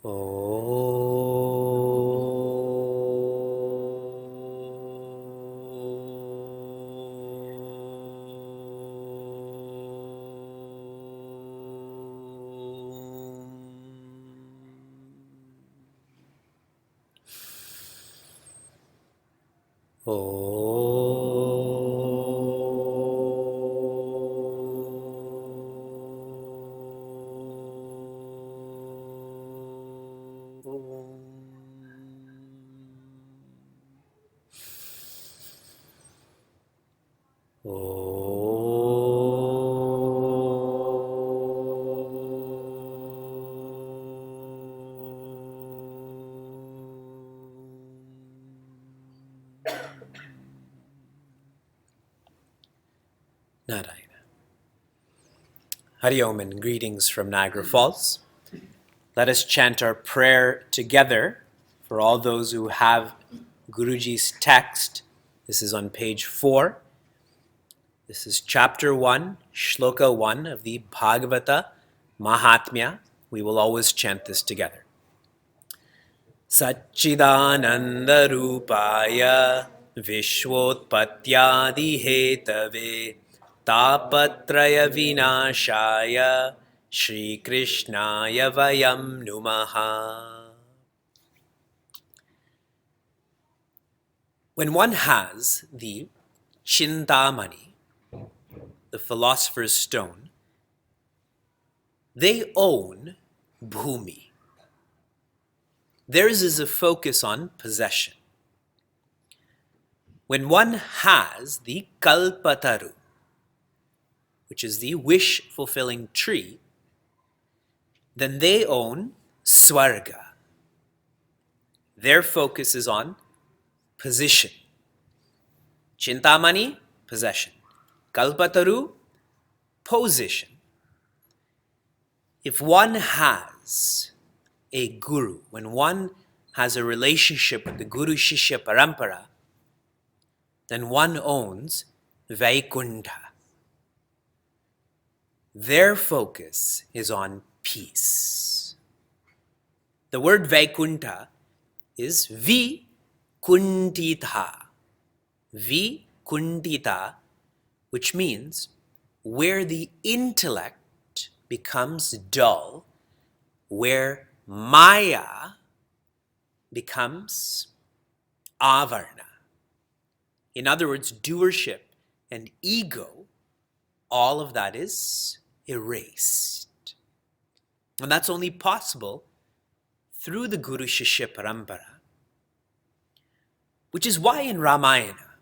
Oh. Narayana. Hari Om and greetings from Niagara Falls. Let us chant our prayer together for all those who have Guruji's text. This is on page 4. This is chapter 1, shloka 1 of the Bhagavata Mahatmya. We will always chant this together. Satchidananda Rupaya Vishwotpatyadi Hetave Tapatraya Vinashaya Shri Krishnaya Vayam Numaha. When one has the Chintamani, the philosopher's stone, they own bhumi. Theirs is a focus on possession. When one has the kalpataru, which is the wish-fulfilling tree, then they own swarga. Their focus is on position. Chintamani, possession. Kalpataru, position. If one has a guru, when one has a relationship with the Guru Shishya Parampara, then one owns Vaikuntha. Their focus is on peace. The word Vaikuntha is Vikuntita. Vikuntita, which means where the intellect becomes dull, where Maya becomes avarna. In other words, doership and ego, all of that is erased. And that's only possible through the Guru Shishya Parampara, which is why in Ramayana,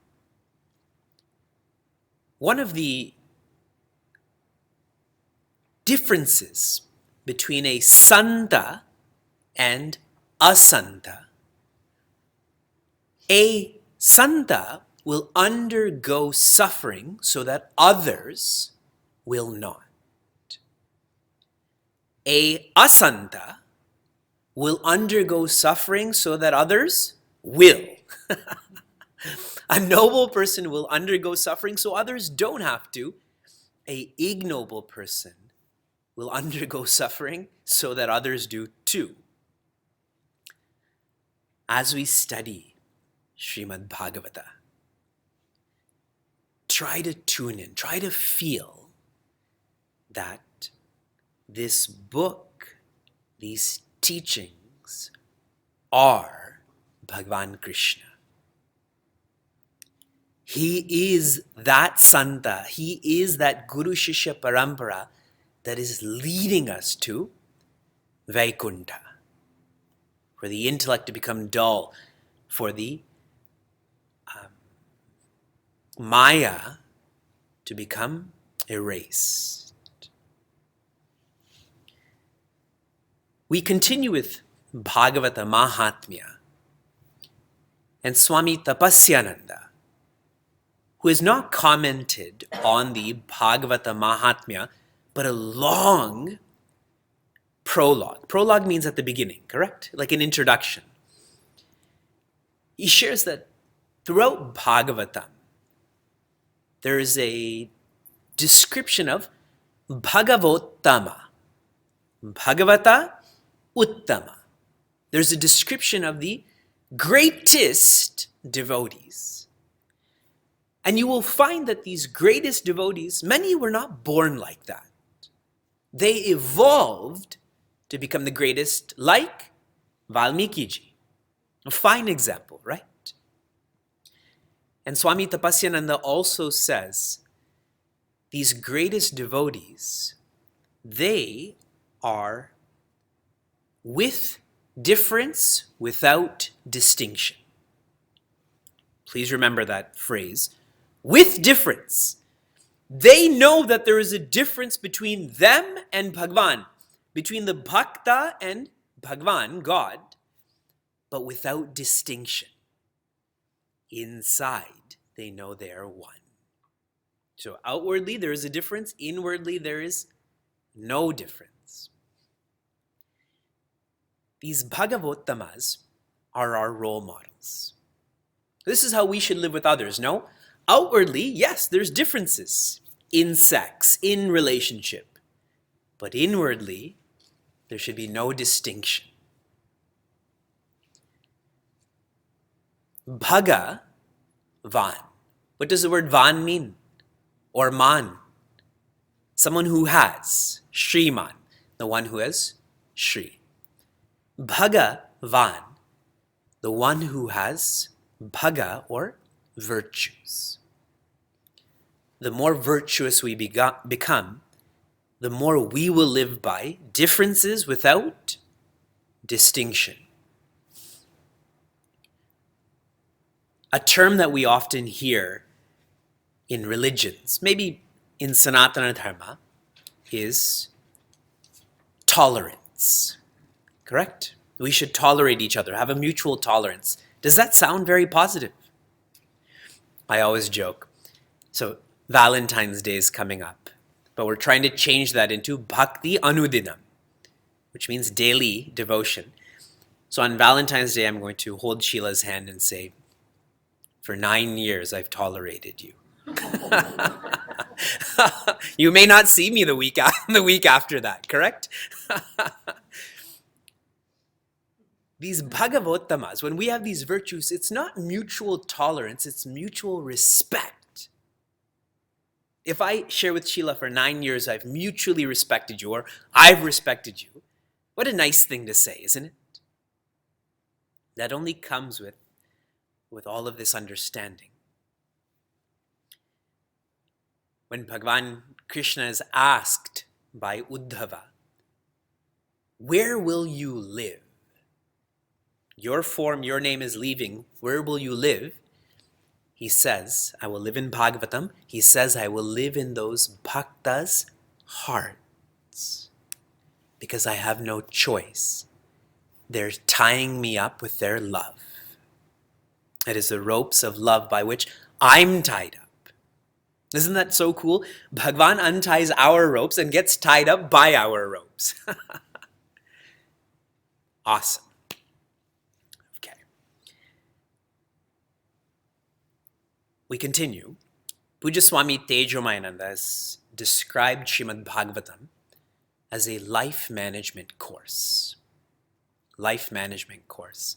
one of the differences between a Santa and asanta, a Santa will undergo suffering so that others will not. A asanta will undergo suffering so that others will. A noble person will undergo suffering so others don't have to. A ignoble person will undergo suffering so that others do too. As we study Srimad Bhagavata, try to tune in, try to feel that this book, these teachings are Bhagavan Krishna. He is that Santa, he is that Guru Shishya Parampara that is leading us to Vaikuntha, for the intellect to become dull, for the Maya to become erased. We continue with Bhagavata Mahatmya and Swami Tapasyananda, who has not commented on the Bhagavata Mahatmya, but a long prologue. Prologue means at the beginning, correct? Like an introduction. He shares that throughout Bhagavatam, there is a description of Bhagavottama. Bhagavata Uttama. there's a description of the greatest devotees. And you will find that these greatest devotees, many were not born like that. They evolved to become the greatest, like Valmikiji. A fine example, right? And Swami Tapasyananda also says, these greatest devotees, they are with difference without distinction. Please remember that phrase. With difference. They know that there is a difference between them and Bhagwan, between the Bhakta and Bhagwan, God, but without distinction. Inside, they know they are one. So outwardly, there is a difference. Inwardly, there is no difference. These Bhagavottamas are our role models. This is how we should live with others, no? Outwardly, yes, there's differences in sex, in relationship. But inwardly, there should be no distinction. Bhagavan. What does the word van mean? Or man. Someone who has. Shriman. The one who has Shri. Bhagavan. The one who has bhaga or virtues. The more virtuous we become, the more we will live by differences without distinction. A term that we often hear in religions, maybe in Sanatana Dharma, is tolerance. Correct? We should tolerate each other, have a mutual tolerance. Does that sound very positive? I always joke. So Valentine's Day is coming up, but we're trying to change that into Bhakti Anudinam, which means daily devotion. So on Valentine's Day, I'm going to hold Sheila's hand and say, for 9 years, I've tolerated you. You may not see me the week after that, correct? These Bhagavottamas, when we have these virtues, it's not mutual tolerance, it's mutual respect. If I share with Sheila for 9 years, I've mutually respected you, or I've respected you, what a nice thing to say, isn't it? That only comes with all of this understanding. When Bhagavan Krishna is asked by Uddhava, where will you live? Your form, your name is leaving. Where will you live? He says, I will live in Bhagavatam. He says, I will live in those bhaktas' hearts. Because I have no choice. They're tying me up with their love. It is the ropes of love by which I'm tied up. Isn't that so cool? Bhagavan unties our ropes and gets tied up by our ropes. Awesome. Okay. We continue. Puja Swami Tejomayananda has described Srimad Bhagavatam as a life management course. Life management course.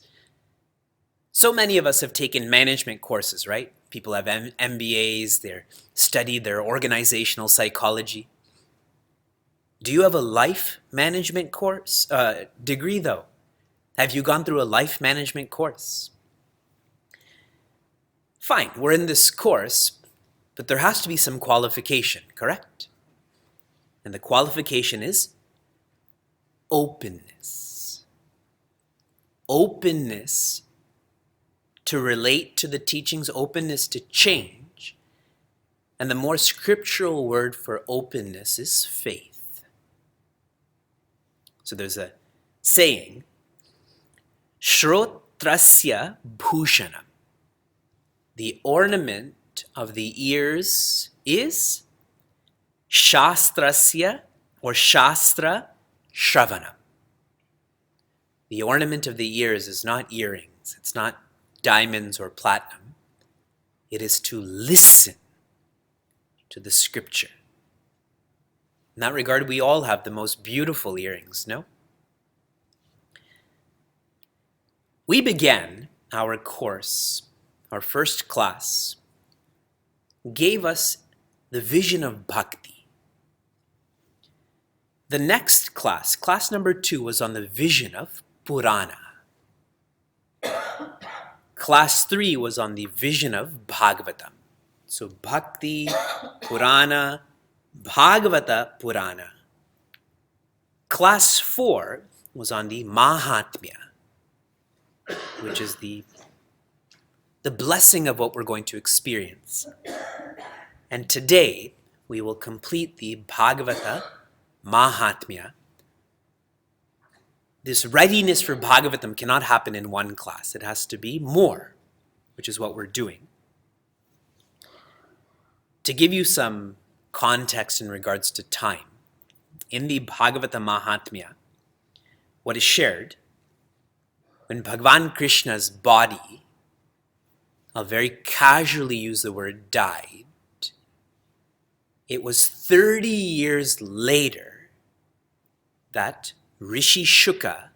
So many of us have taken management courses, right? People have MBAs, they're studied their organizational psychology. Do you have a life management course degree, though? Have you gone through a life management course? Fine, we're in this course, but there has to be some qualification, correct? And the qualification is openness. Openness to relate to the teachings, openness to change. And the more scriptural word for openness is faith. So there's a saying, Shrotrasya bhushanam. The ornament of the ears is Shastrasya or Shastra Shravanam. The ornament of the ears is not earrings. It's not diamonds or platinum. It is to listen to the scripture. In that regard, we all have the most beautiful earrings, no? We began our course, our first class, gave us the vision of bhakti. The next class, class number 2, was on the vision of Purana. Class 3 was on the vision of Bhagavatam. So Bhakti, Purana, Bhagavata, Purana. Class 4 was on the Mahatmya, which is the blessing of what we're going to experience. And today, we will complete the Bhagavata Mahatmya. This readiness for Bhagavatam cannot happen in one class. It has to be more, which is what we're doing. To give you some context in regards to time, in the Bhagavata Mahatmya, what is shared, when Bhagavan Krishna's body, I'll very casually use the word died, it was 30 years later that Rishi Shuka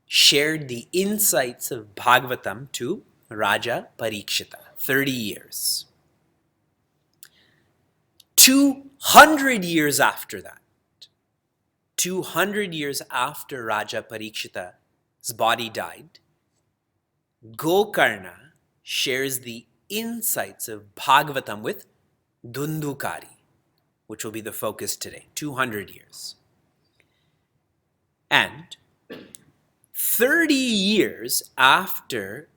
shared the insights of Bhagavatam to Raja Parikshita. 30 years. 200 years after that, 200 years after Raja Parikshita's body died, Gokarna shares the insights of Bhagavatam with Dundukari, which will be the focus today, 200 years. And 30 years after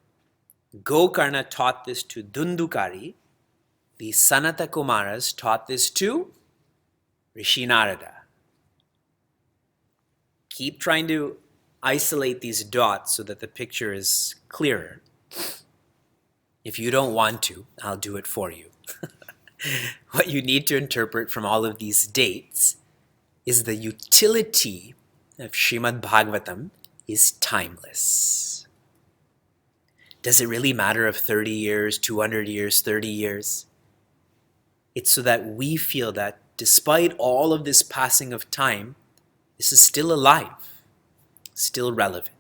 Gokarna taught this to Dundukari, the Sanata Kumaras taught this to Rishi Narada. Keep trying to isolate these dots so that the picture is clearer. If you don't want to, I'll do it for you. What you need to interpret from all of these dates is the utility of Srimad Bhagavatam is timeless. Does it really matter if 30 years, 200 years, 30 years? It's so that we feel that despite all of this passing of time, this is still alive, still relevant.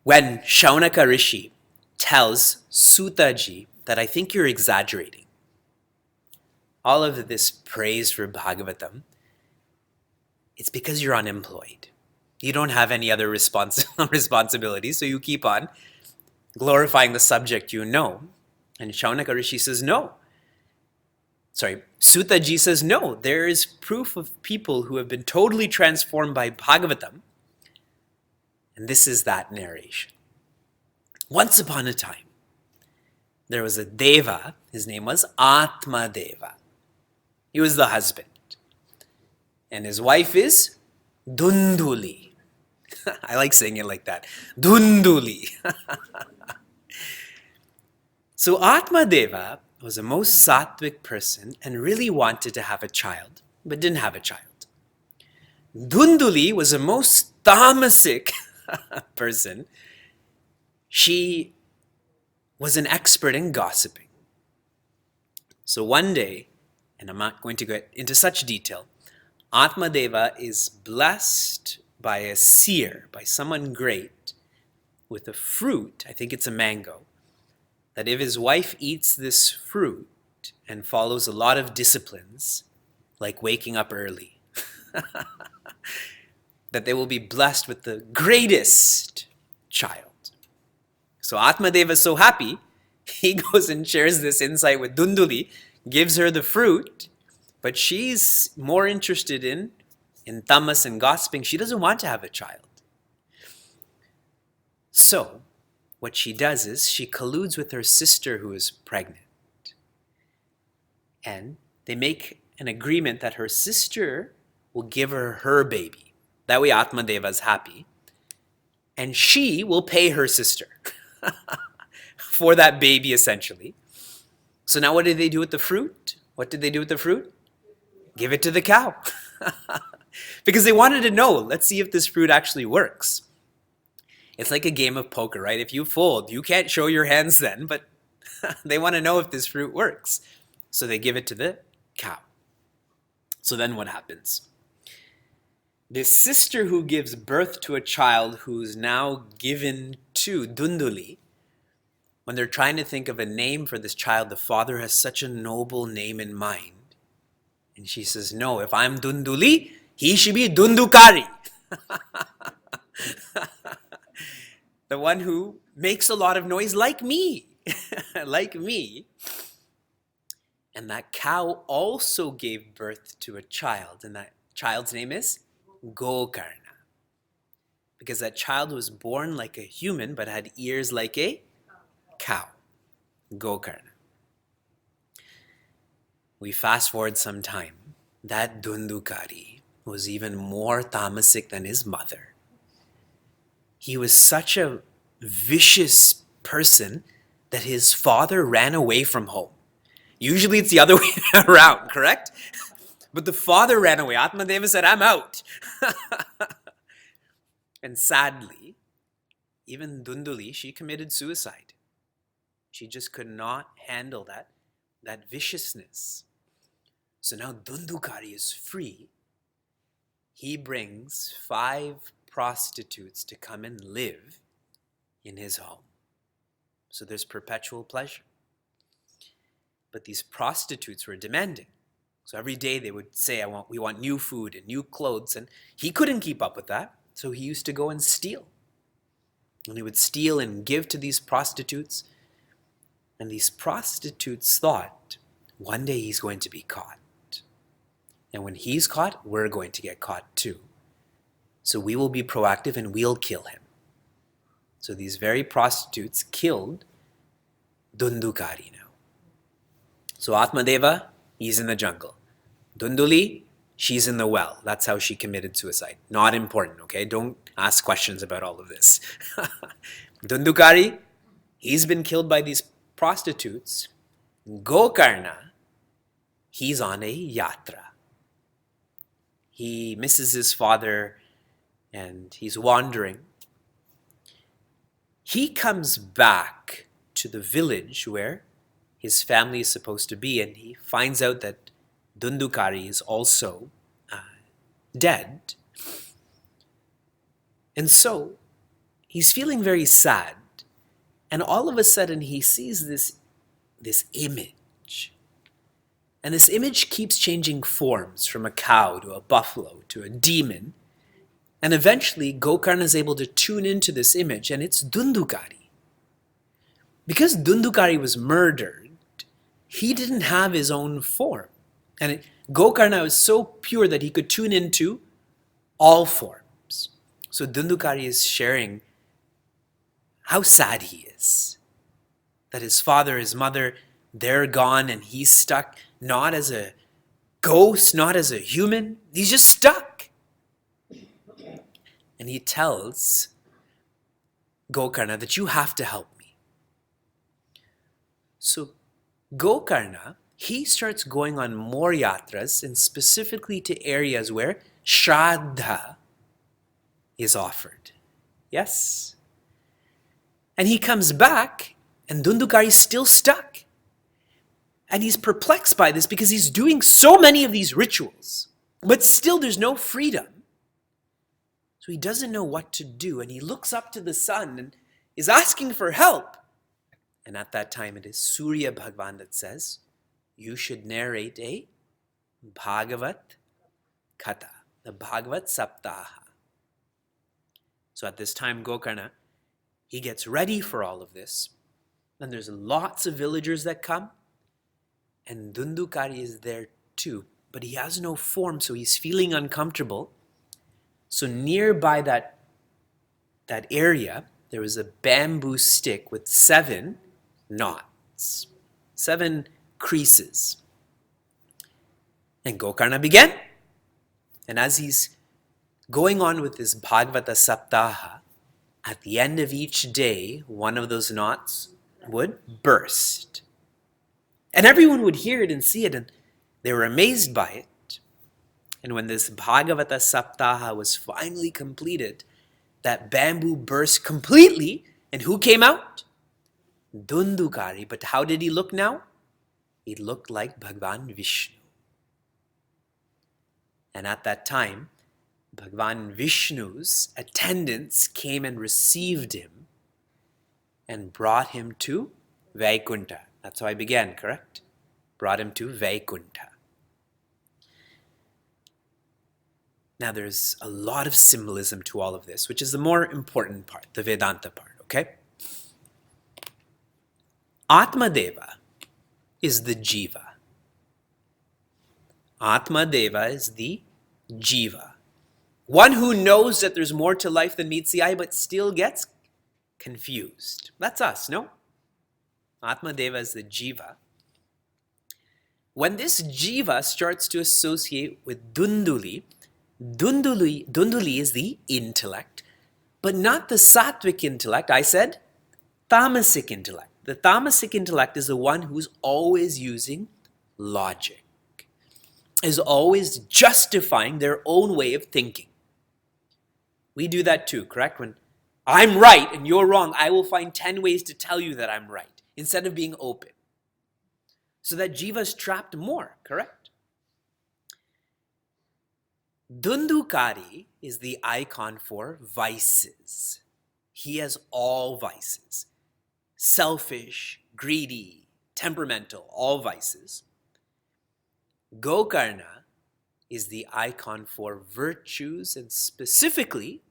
When Shaunaka Rishi tells Sutaji that I think you're exaggerating, all of this praise for Bhagavatam, it's because you're unemployed. You don't have any other responsibilities, so you keep on glorifying the subject you know. And Shaunaka Rishi says, Sutaji says, no, there is proof of people who have been totally transformed by Bhagavatam. And this is that narration. Once upon a time, there was a Deva. His name was Atma Deva. He was the husband. And his wife is Dunduli. I like saying it like that. Dunduli. So Atma Deva was a most sattvic person and really wanted to have a child, but didn't have a child. Dunduli was a most tamasic person. She was an expert in gossiping. So one day, and I'm not going to get into such detail, Atma Deva is blessed by a seer, by someone great, with a fruit, I think it's a mango, that if his wife eats this fruit and follows a lot of disciplines, like waking up early, that they will be blessed with the greatest child. So Atma Deva is so happy, he goes and shares this insight with Dunduli, gives her the fruit, but she's more interested in tamas and gossiping. She doesn't want to have a child. So what she does is she colludes with her sister who is pregnant. And they make an agreement that her sister will give her baby. That way Atma Deva is happy. And she will pay her sister for that baby, essentially. So now what did they do with the fruit? What did they do with the fruit? Give it to the cow. Because they wanted to know, let's see if this fruit actually works. It's like a game of poker, right? If you fold, you can't show your hands then, but they want to know if this fruit works. So they give it to the cow. So then what happens? This sister who gives birth to a child who's now given to Dunduli, when they're trying to think of a name for this child, the father has such a noble name in mind. And she says, no, if I'm Dunduli, he should be Dundukari. The one who makes a lot of noise like me. Like me. And that cow also gave birth to a child. And that child's name is Gokarna. Because that child was born like a human but had ears like a cow. Gokarna. We fast forward some time. That Dundukari was even more tamasic than his mother. He was such a vicious person that his father ran away from home. Usually it's the other way around, correct? But the father ran away. Atmadeva said, I'm out. And sadly, even Dunduli, she committed suicide. She just could not handle that viciousness. So now Dundukari is free. He brings 5 prostitutes to come and live in his home. So there's perpetual pleasure. But these prostitutes were demanding. So every day they would say, we want new food and new clothes. And he couldn't keep up with that. So he used to go and steal. And he would steal and give to these prostitutes. And these prostitutes thought, one day he's going to be caught. And when he's caught, we're going to get caught too. So we will be proactive and we'll kill him. So these very prostitutes killed Dundukari now. So Atmadeva, he's in the jungle. Dunduli, she's in the well. That's how she committed suicide. Not important, okay? Don't ask questions about all of this. Dundukari, he's been killed by these prostitutes. Gokarna, he's on a yatra. He misses his father and he's wandering. He comes back to the village where his family is supposed to be, and he finds out that Dundukari is also dead. And so he's feeling very sad. And all of a sudden he sees this image. And this image keeps changing forms from a cow to a buffalo to a demon. And eventually Gokarna is able to tune into this image, and it's Dundukari. Because Dundukari was murdered, he didn't have his own form. And Gokarna was so pure that he could tune into all forms. So Dundukari is sharing how sad he is. That his father, his mother, they're gone and he's stuck not as a ghost, not as a human. He's just stuck. And he tells Gokarna that you have to help me. So Gokarna, he starts going on more yatras, and specifically to areas where Shraddha is offered. Yes? And he comes back, and Dundukari is still stuck. And he's perplexed by this because he's doing so many of these rituals, but still there's no freedom. So he doesn't know what to do, and he looks up to the sun and is asking for help. And at that time, it is Surya Bhagavan that says, you should narrate a Bhagavat Katha, the Bhagavat Saptaha. So at this time, Gokarna, he gets ready for all of this. And there's lots of villagers that come. And Dundukari is there too. But he has no form, so he's feeling uncomfortable. So nearby that area, there was a bamboo stick with 7 knots, 7 creases. And Gokarna began. And as he's going on with this Bhagavata Saptaha, at the end of each day, one of those knots would burst. And everyone would hear it and see it, and they were amazed by it. And when this Bhagavata Saptaha was finally completed, that bamboo burst completely, and who came out? Dundukari. But how did he look now? He looked like Bhagavan Vishnu. And at that time, Bhagavan Vishnu's attendants came and received him and brought him to Vaikuntha. That's how I began, correct? Brought him to Vaikuntha. Now there's a lot of symbolism to all of this, which is the more important part, the Vedanta part, okay? Atmadeva is the Jiva. Atmadeva is the Jiva. One who knows that there's more to life than meets the eye, but still gets confused. That's us, no? Atmadeva is the Jiva. When this Jiva starts to associate with Dunduli is the intellect, but not the sattvic intellect. I said tamasic intellect. The tamasic intellect is the one who's always using logic, is always justifying their own way of thinking. We do that too, correct? When I'm right and you're wrong, I will find 10 ways to tell you that I'm right, instead of being open. So that Jiva is trapped more, correct? Dundukari is the icon for vices. He has all vices. Selfish, greedy, temperamental, all vices. Gokarna is the icon for virtues, and specifically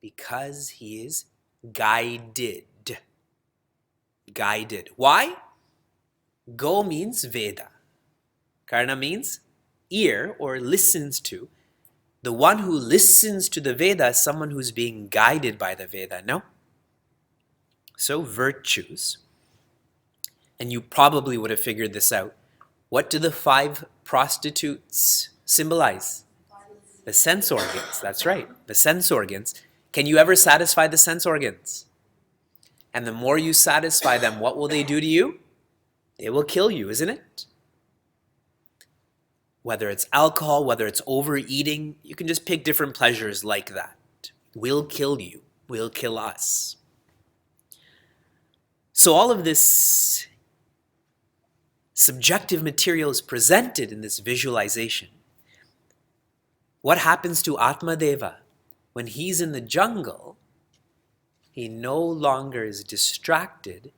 because he is guided. Guided. Why? Go means Veda. Karna means ear or listens to. The one who listens to the Veda is someone who's being guided by the Veda, no? So virtues. And you probably would have figured this out. What do the 5 prostitutes symbolize? The sense organs. That's right, the sense organs. Can you ever satisfy the sense organs? And the more you satisfy them, what will they do to you? They will kill you, isn't it? Whether it's alcohol, whether it's overeating, you can just pick different pleasures like that. Will kill you, will kill us. So all of this subjective material is presented in this visualization. What happens to Atmadeva? When he's in the jungle, he no longer is distracted.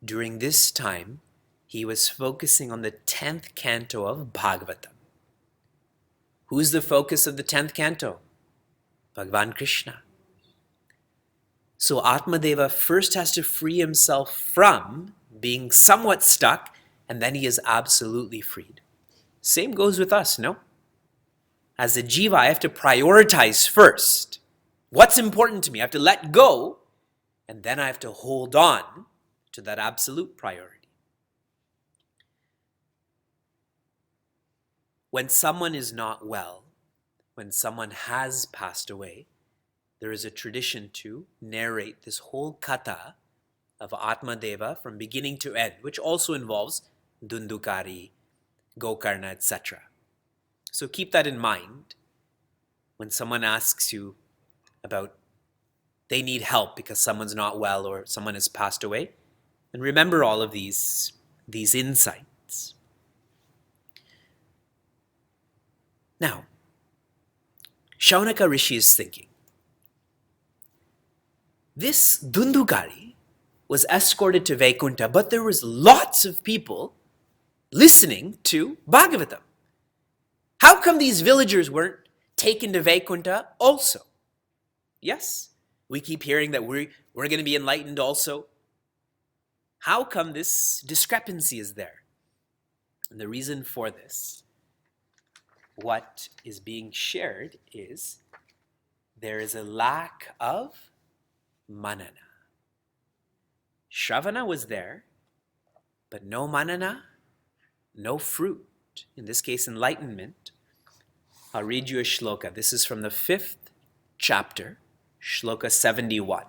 During this time, he was focusing on the 10th canto of Bhagavata. Who's the focus of the 10th canto? Bhagavan Krishna. So Atmadeva first has to free himself from being somewhat stuck, and then he is absolutely freed. Same goes with us, no? As a jiva, I have to prioritize first. What's important to me? I have to let go, and then I have to hold on to that absolute priority. When someone is not well, when someone has passed away, there is a tradition to narrate this whole katha of Atmadeva from beginning to end, which also involves Dundukari, Gokarna, etc. So keep that in mind when someone asks you about they need help because someone's not well or someone has passed away. And remember all of these insights. Now, Shaunaka Rishi is thinking, this Dundukari was escorted to Vaikuntha, but there was lots of people listening to Bhagavatam. How come these villagers weren't taken to Vaikuntha also? Yes, we keep hearing that we're going to be enlightened also. How come this discrepancy is there? And the reason for this, what is being shared is there is a lack of manana. Shravana was there, but no manana, no fruit. In this case, enlightenment. I'll read you a shloka. This is from the 5th chapter, shloka 71.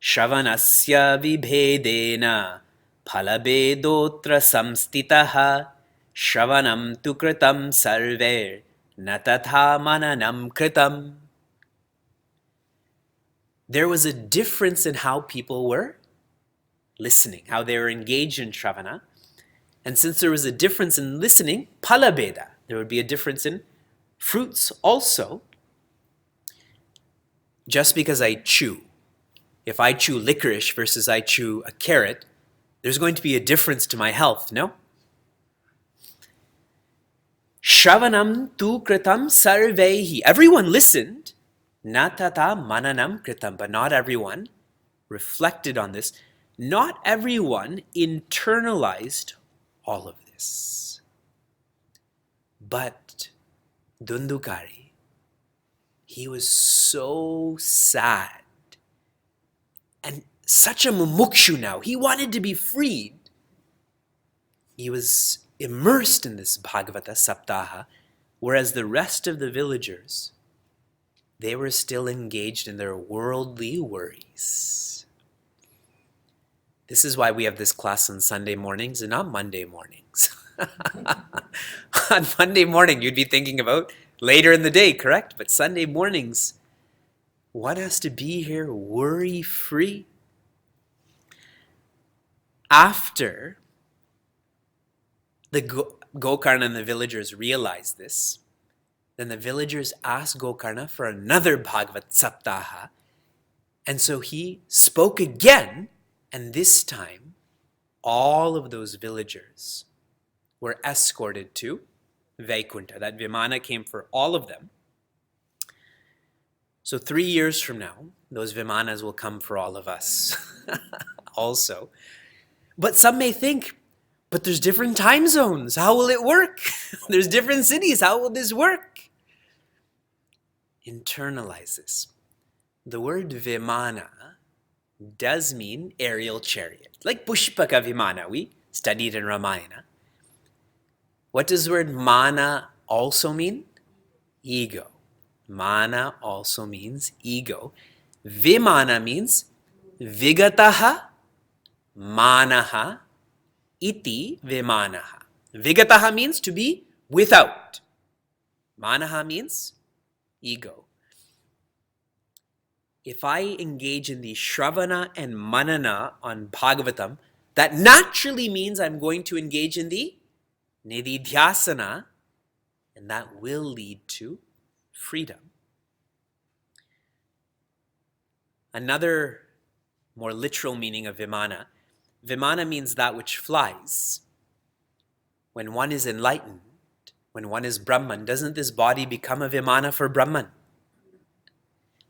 Shravanasya vibhedena phalabedotra samstitaha shravanam tu kritam sarver natatha mananam kritam. There was a difference in how people were listening, how they were engaged in Shravana. And since there was a difference in listening, palabeda, There would be a difference in fruits also. Just because I chew, if I chew licorice versus I chew a carrot, there's going to be a difference to my health, no? Shravanam tu kritam sarvehi. Everyone listened. Natata mananam kritam. But not everyone reflected on this. Not everyone internalized all of this. But Dundukari, he was so sad and such a mumukshu now. He wanted to be freed. He was immersed in this Bhagavata Saptaha, whereas the rest of the villagers, they were still engaged in their worldly worries. This is why we have this class on Sunday mornings and not Monday mornings. On Monday morning, you'd be thinking about later in the day, correct? But Sunday mornings, one has to be here worry-free. After the Gokarna and the villagers realized this, then the villagers asked Gokarna for another Bhagavat Saptaha. And so he spoke again, and this time, all of those villagers were escorted to Vaikunta. That Vimana came for all of them. So 3 years from now, those Vimanas will come for all of us also. But some may think, but there's different time zones. How will it work? There's different cities. How will this work? Internalize this. The word Vimana does mean aerial chariot. Like Pushpaka Vimana, we studied in Ramayana. What does the word mana also mean? Ego. Mana also means ego. Vimana means vigataha manaha iti vimanaha. Vigataha means to be without. Manaha means ego. If I engage in the Shravana and Manana on Bhagavatam, that naturally means I'm going to engage in the Nididhyasana, and that will lead to freedom. Another more literal meaning of Vimana. Vimana means that which flies. When one is enlightened, when one is Brahman, doesn't this body become a Vimana for Brahman?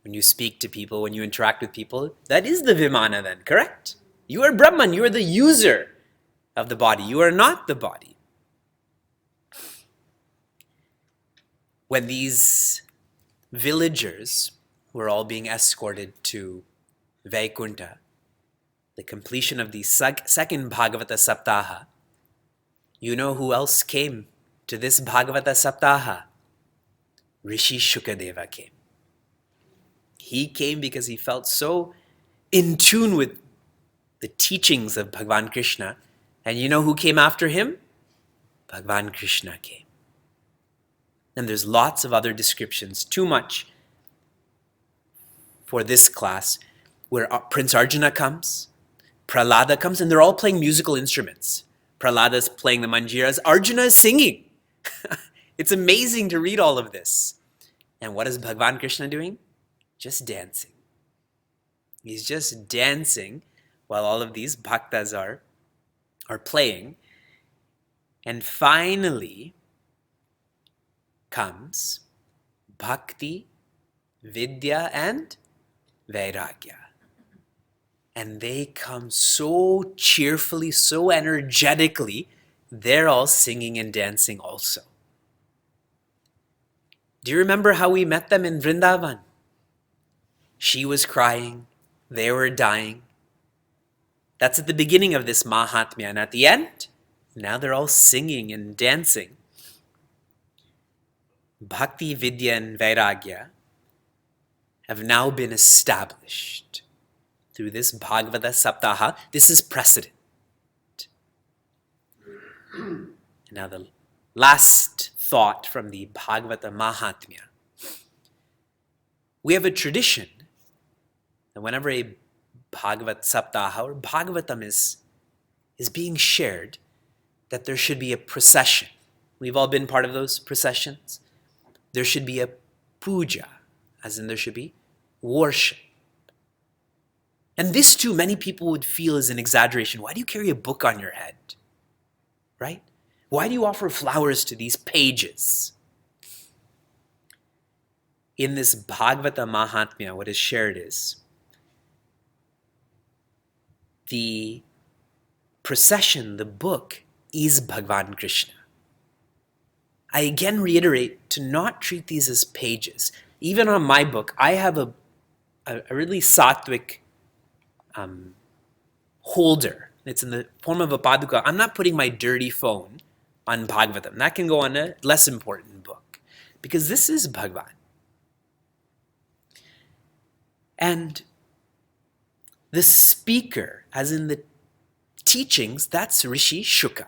When you speak to people, when you interact with people, that is the Vimana then, correct? You are Brahman, you are the user of the body. You are not the body. When these villagers were all being escorted to Vaikunta, the completion of the second Bhagavata Saptaha, you know who else came to this Bhagavata Saptaha? Rishi Shukadeva came. He came because he felt so in tune with the teachings of Bhagavan Krishna. And you know who came after him? Bhagavan Krishna came. And there's lots of other descriptions, too much for this class, where Prince Arjuna comes, Prahlada comes, and they're all playing musical instruments. Prahlada's playing the manjiras, Arjuna is singing. It's amazing to read all of this. And what is Bhagavan Krishna doing? Just dancing. He's just dancing while all of these bhaktas are playing. And finally comes bhakti, vidya, and vairagya. And they come so cheerfully, so energetically, they're all singing and dancing also. Do you remember how we met them in Vrindavan? She was crying, they were dying. That's at the beginning of this Mahatmya, and at the end, now they're all singing and dancing. Bhakti, Vidya, and Vairagya have now been established through this Bhagavata Saptaha. This is precedent. And now the last thought from the Bhagavata Mahatmya. We have a tradition that whenever a Bhagavat Saptaha or Bhagavatam is being shared, that there should be a procession. We've all been part of those processions. There should be a puja, as in there should be worship. And this too, many people would feel is an exaggeration. Why do you carry a book on your head? Right? Why do you offer flowers to these pages? In this Bhagavata Mahatmya, what is shared is the procession, the book, is Bhagavan Krishna. I again reiterate to not treat these as pages. Even on my book, I have a really sattvic holder. It's in the form of a paduka. I'm not putting my dirty phone on Bhagavatam. That can go on a less important book because this is Bhagavan. And the speaker, as in the teachings, that's Rishi Shuka.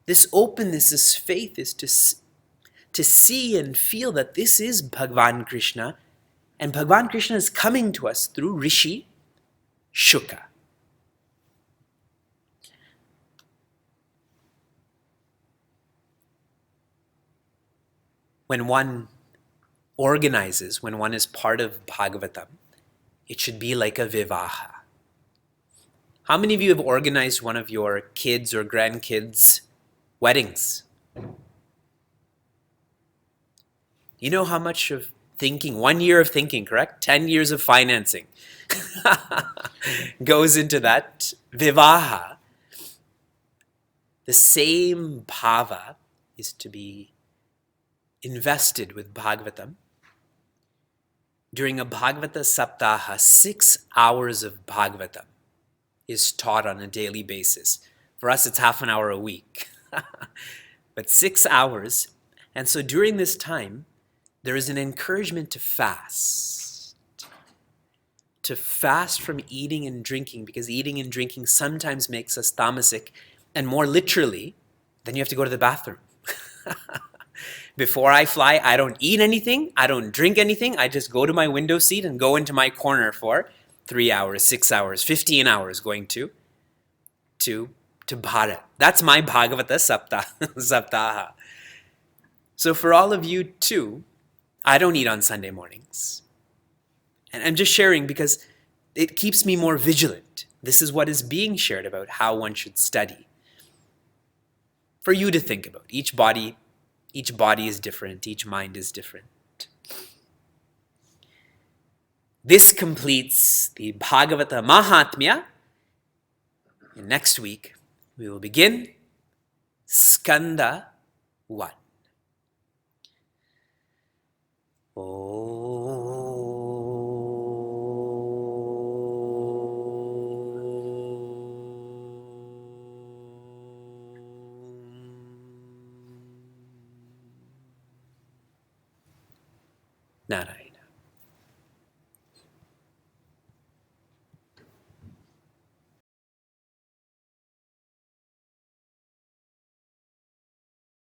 This openness, this faith is to see and feel that this is Bhagavan Krishna, and Bhagavan Krishna is coming to us through Rishi Shuka. When one organizes, when one is part of Bhagavatam, it should be like a vivaha. How many of you have organized one of your kids' or grandkids' weddings? You know how much of thinking, 1 year of thinking, correct? 10 years of financing goes into that vivaha. The same bhava is to be invested with Bhagavatam. During a Bhagavata Saptaha, 6 hours of Bhagavatam is taught on a daily basis. For us, it's half an hour a week. But 6 hours. And so during this time, there is an encouragement to fast. To fast from eating and drinking, because eating and drinking sometimes makes us tamasic. And more literally, then you have to go to the bathroom. Before I fly, I don't eat anything. I don't drink anything. I just go to my window seat and go into my corner for 3 hours, 6 hours, 15 hours going to Bharat. That's my Bhagavata Saptaha. So for all of you too, I don't eat on Sunday mornings. And I'm just sharing because it keeps me more vigilant. This is what is being shared about how one should study. For you to think about. Each body is different. Each mind is different. This completes the Bhagavata Mahatmya. And next week, we will begin Skanda 1. Narayana.